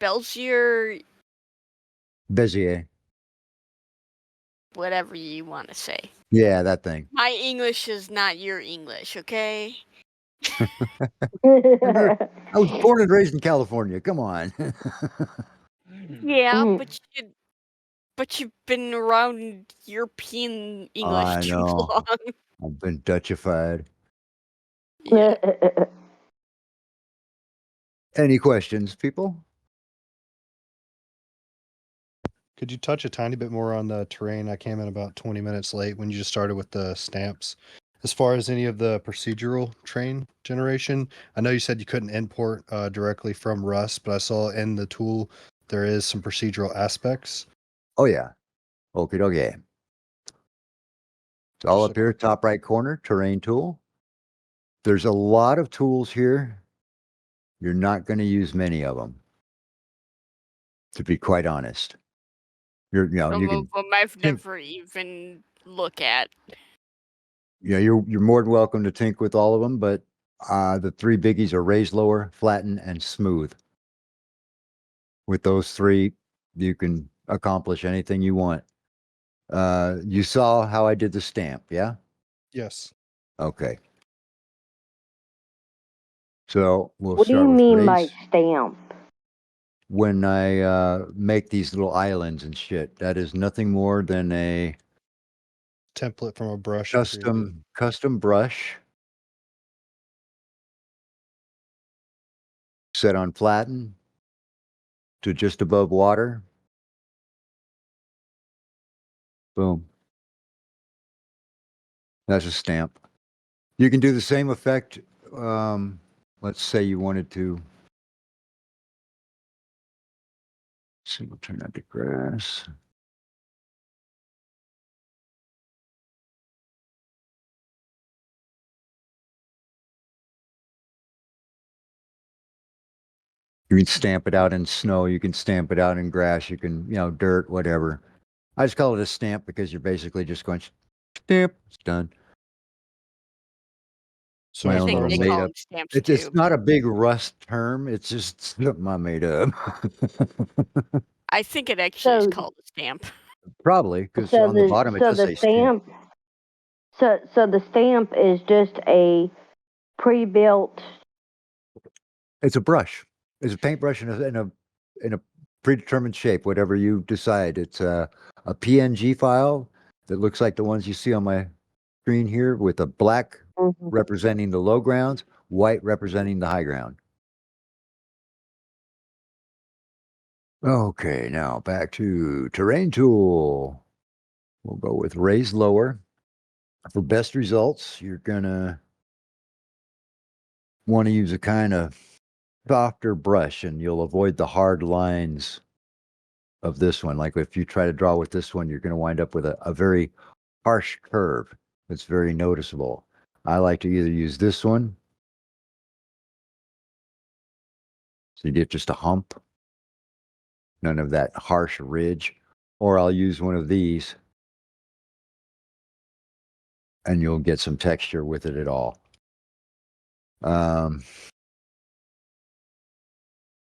Belgier, Bezier. whatever you want to say. Yeah, that thing. My English is not your English, okay? I was born and raised in California. Come on. Yeah, Mhm. but you've been around European English I too know. long. I've been Dutchified. Yeah. Any questions, people? Could you touch a tiny bit more on the terrain? I came in about 20 minutes late when you just started with the stamps. As far as any of the procedural train generation, I know you said you couldn't import directly from Rust, but I saw in the tool there is some procedural aspects. Oh, yeah. Okie dokie. It's all up here, top right corner, terrain tool. There's a lot of tools here. You're not going to use many of them, to be quite honest. You know, Some you of can them I've think, never even look at. you know, you're more than welcome to tink with all of them, but the three biggies are raise, lower, flatten, and smooth. With those three, you can accomplish anything you want. You saw how I did the stamp, yeah? Yes. Okay. So we'll What do you start with mean by raise. stamp? When I make these little islands and shit, that is nothing more than a Template from a brush. you created. custom brush set on flatten to just above water. Boom. That's a stamp. You can do the same effect. Let's say you wanted to. See, we'll turn that to grass. You can stamp it out in snow. You can stamp it out in grass. You can, you know, dirt, whatever. I just call it a stamp because you're basically just going stamp. It's done. So My I as own think far little they as call made them up. stamps It's too. not a big Rust term. It's just something I made up. I think it actually is So, called a stamp. Probably because on the bottom it does say stamp. So the stamp is just a pre-built. It's a brush. It's a paintbrush in a predetermined shape, whatever you decide. It's a PNG file that looks like the ones you see on my screen here, with a black Mhm. representing the low grounds, white representing the high ground. Okay, now back to terrain tool. We'll go with raise lower. For best results, you're gonna want to use a kind of softer brush, and you'll avoid the hard lines of this one. Like if you try to draw with this one, you're going to wind up with a very harsh curve that's very noticeable. I like to either use this one, so you get just a hump, none of that harsh ridge, or I'll use one of these, and you'll get some texture with it at all.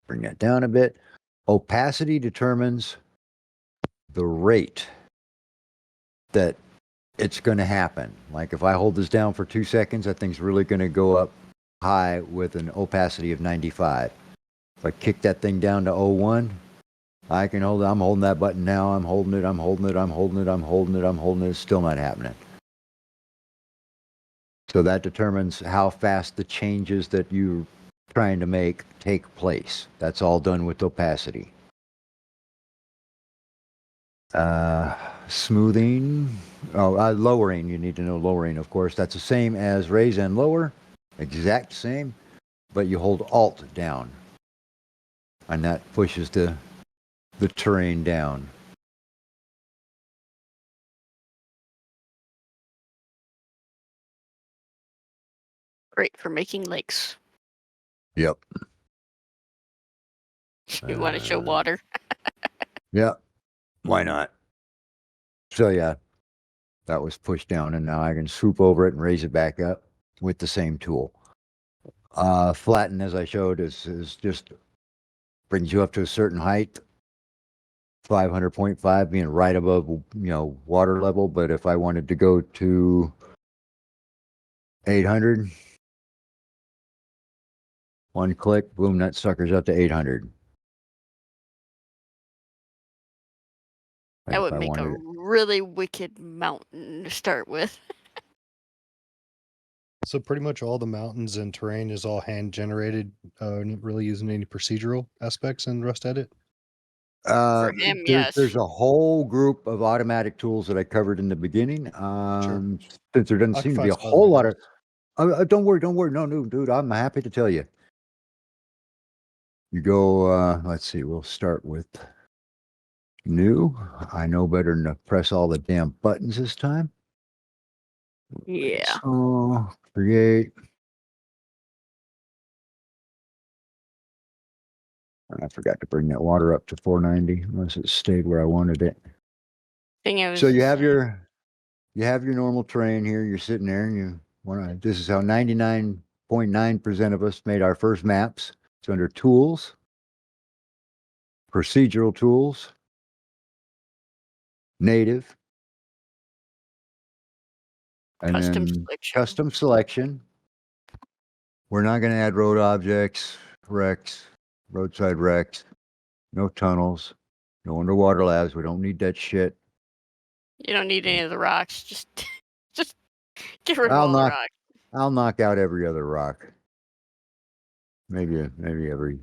Bring that down a bit. Opacity determines the rate that it's going to happen. Like if I hold this down for 2 seconds, that thing's really going to go up high with an opacity of 95. If I kick that thing down to 01, I can hold it. I'm holding that button now. I'm holding it. I'm holding it. I'm holding it. I'm holding it. I'm holding it. It's still not happening. So that determines how fast the changes that you're trying to make take place. That's all done with opacity. Smoothing. Lowering. You need to know lowering, of course. That's the same as raise and lower. Exact same. But you hold Alt down. And that pushes the terrain down. Great for making lakes. Yep. You want to show water? Yeah. Why not? So yeah, that was pushed down, and now I can swoop over it and raise it back up with the same tool. Flatten, as I showed, is just brings you up to a certain height. 500.5 being right above, water level. But if I wanted to go to 800, one click, boom, that sucker's up to 800. That If would I make a wanted it. really wicked mountain to start with. So pretty much all the mountains and terrain is all hand generated, not really using any procedural aspects in Rust Edit. For him, yes. There's a whole group of automatic tools that I covered in the beginning. Since there doesn't I can seem to be find a some other whole lot of. videos. Don't worry. No, dude, I'm happy to tell you. You go, let's see, we'll start with new. I know better than to press all the damn buttons this time. Yeah. So, create. I forgot to bring that water up to 490 unless it stayed where I wanted it. Thing is, So you have your normal terrain here. You're sitting there and you want to, this is how 99.9% of us made our first maps. It's under tools, procedural tools, native, and custom then selection. custom selection. We're not going to add road objects, wrecks, roadside wrecks, no tunnels, no underwater labs. We don't need that shit. You don't need any of the rocks. Just get rid of all the rocks. I'll knock out every other rock. Maybe every.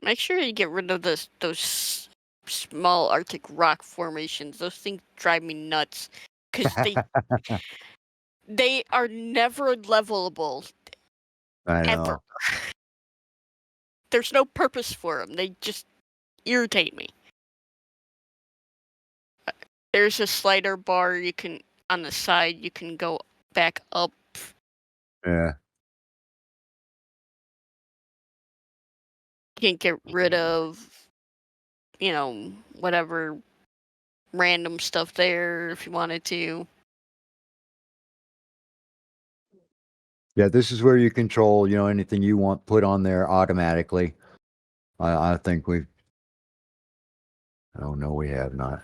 Make sure you get rid of those small Arctic rock formations. Those things drive me nuts because they are never levelable I know. ever. There's no purpose for them. They just irritate me. There's a slider bar you can on the side. You can go back up. Yeah. You can get rid of, whatever random stuff there if you wanted to. Yeah, this is where you control, anything you want put on there automatically. I think we've. Oh no, we have not.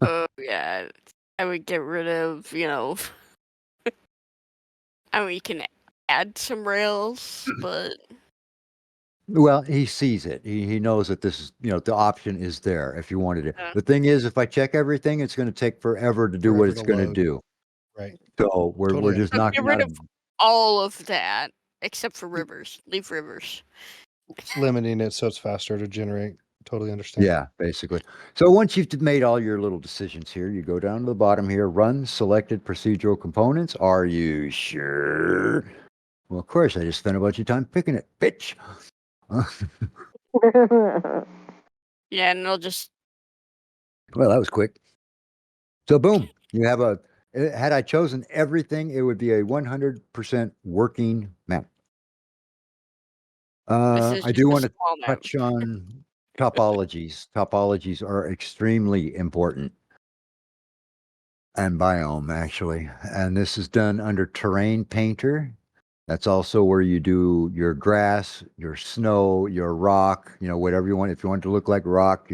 Oh yeah, I would get rid of, I mean, you can add some rails, but Well, he sees it. He knows that this is, the option is there if you wanted it. uh, The thing is, if I check everything, it's going to take forever to do what Forever it's to going to load. do. Right. So we're Totally just so knocking get rid out. of all of that except for rivers. Leave rivers. Limiting it so it's faster to generate. Totally understand. Yeah, basically. So once you've made all your little decisions here, you go down to the bottom here, run selected procedural components. Are you sure? Well, of course, I just spent a bunch of time picking it, bitch. Yeah, and it'll just Well, that was quick. So boom, you have had I chosen everything, it would be a 100% working map. this is I just do a want to small map. touch on topologies. Topologies are extremely important. And biome, actually. And this is done under Terrain Painter. That's also where you do your grass, your snow, your rock, whatever you want. If you want it to look like rock,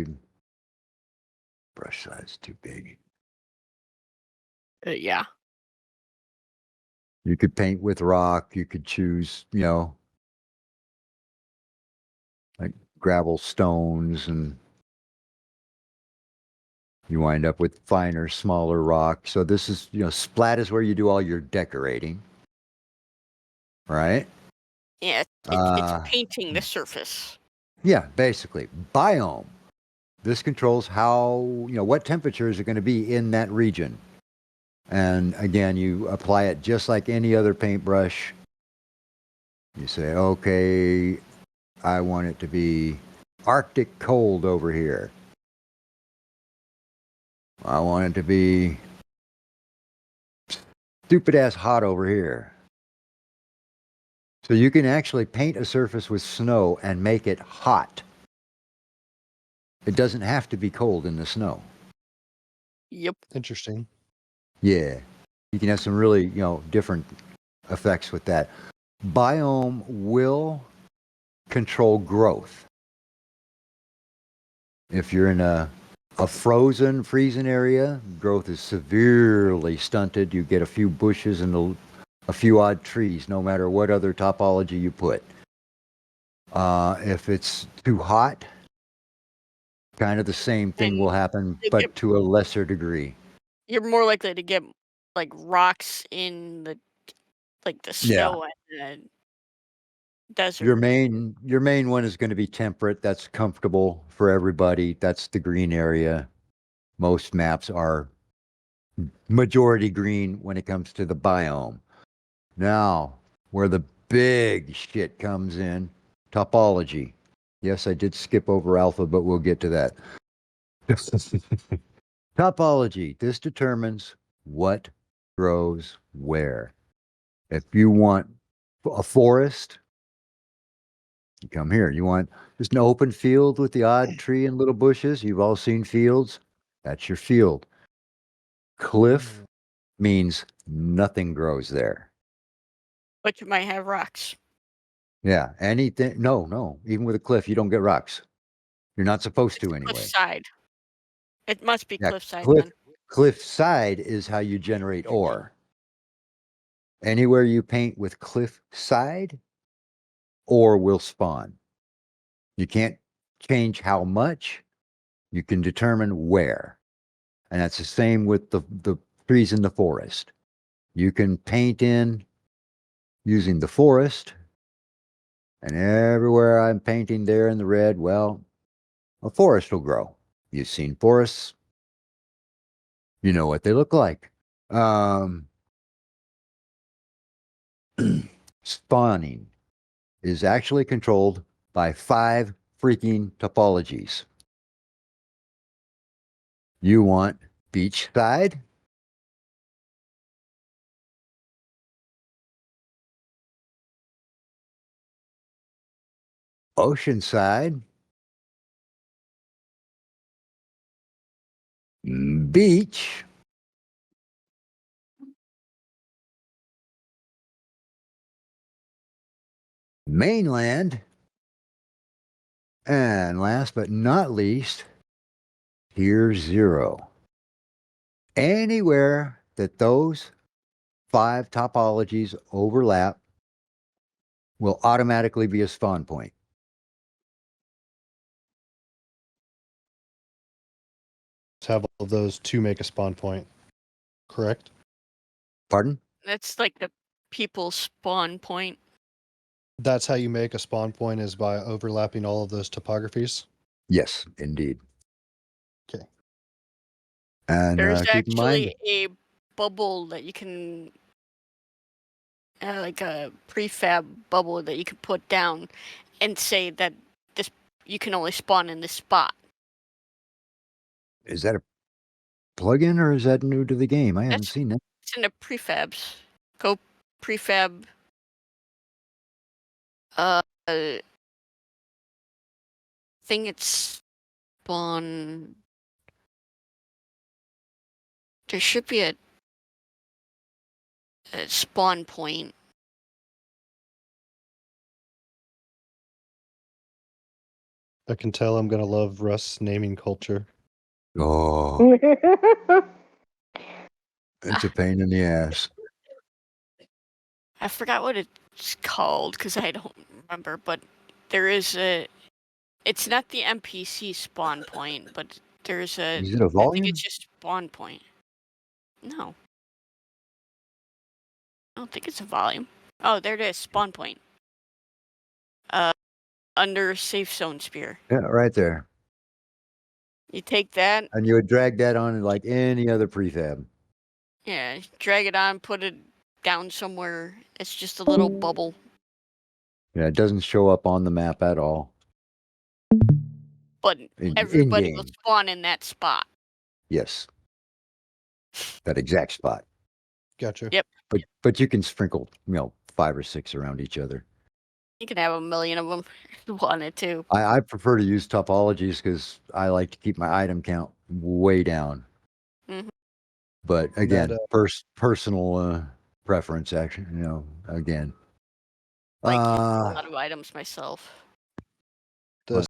brush size too big. Yeah. You could paint with rock. You could choose, like gravel stones, and you wind up with finer, smaller rock. So this is, splat is where you do all your decorating, right? Yeah, it's painting the surface. Yeah, basically. Biome. This controls how, what temperatures are going to be in that region. And again, you apply it just like any other paintbrush. You say, okay, I want it to be Arctic cold over here. I want it to be stupid ass hot over here. So you can actually paint a surface with snow and make it hot. It doesn't have to be cold in the snow. Yep. Interesting. Yeah. You can have some really, different effects with that. Biome will control growth. If you're in a freezing area, growth is severely stunted. You get a few bushes and a few odd trees, no matter what other topology you put. If it's too hot, kind of the same thing And will happen, they but get- to a lesser degree. You're more likely to get like rocks in the snow and the desert. Your main one is going to be temperate. That's comfortable for everybody. That's the green area. Most maps are majority green when it comes to the biome. Now, where the big shit comes in, topology. Yes, I did skip over alpha, but we'll get to that. Topology. This determines what grows where. If you want a forest, you come here. You want just an open field with the odd tree and little bushes. You've all seen fields. That's your field. Cliff means nothing grows there. But you might have rocks. Yeah, anything. No. Even with a cliff, you don't get rocks. You're not supposed to anyway. Cliffside. It must be Yeah, cliffside cliff then. cliffside is how you generate ore. Anywhere you paint with cliffside, ore will spawn. You can't change how much. You can determine where. And that's the same with the trees in the forest. You can paint in using the forest, and everywhere I'm painting there in the red, well, a forest will grow. You've seen forests. You know what they look like. Spawning is actually controlled by 5 freaking topologies. You want beachside, oceanside, beach, mainland, and last but not least, Tier 0. Anywhere that those 5 topologies overlap will automatically be a spawn point. Have all of those to make a spawn point, correct? Pardon? That's like the people spawn point. That's how you make a spawn point, is by overlapping all of those topographies. Yes, indeed. Okay. And There's keep in mind, actually a bubble that you can, like a prefab bubble that you can put down and say that this you can only spawn in this spot. is that a plugin or is that new to the game? I haven't That's- seen that. It's in the prefabs. Go prefab. I think it's spawn. There should be a spawn point. I can tell I'm gonna love Rust's naming culture. Oh, it's a pain in the ass. I forgot what it's called because I don't remember, but there is a. It's not the NPC spawn point, but there's a. Is it a I think volume? it's just spawn point. No. I don't think it's a volume. Oh, there it is. Spawn point. Under safe zone spear. Yeah, right there. You take that, And you would drag that on like any other prefab. yeah, drag it on, put it down somewhere. It's just a little bubble. Yeah, it doesn't show up on the map at all. But In everybody will game. spawn in that spot. Yes. That exact spot. Gotcha. Yep. But you can sprinkle, 5 or 6 around each other. You can have 1,000,000 of them if you wanted to. I prefer to use topologies because I like to keep my item count way down. Mhm. But again, That, personal preference, actually. Again. Like a lot of items myself.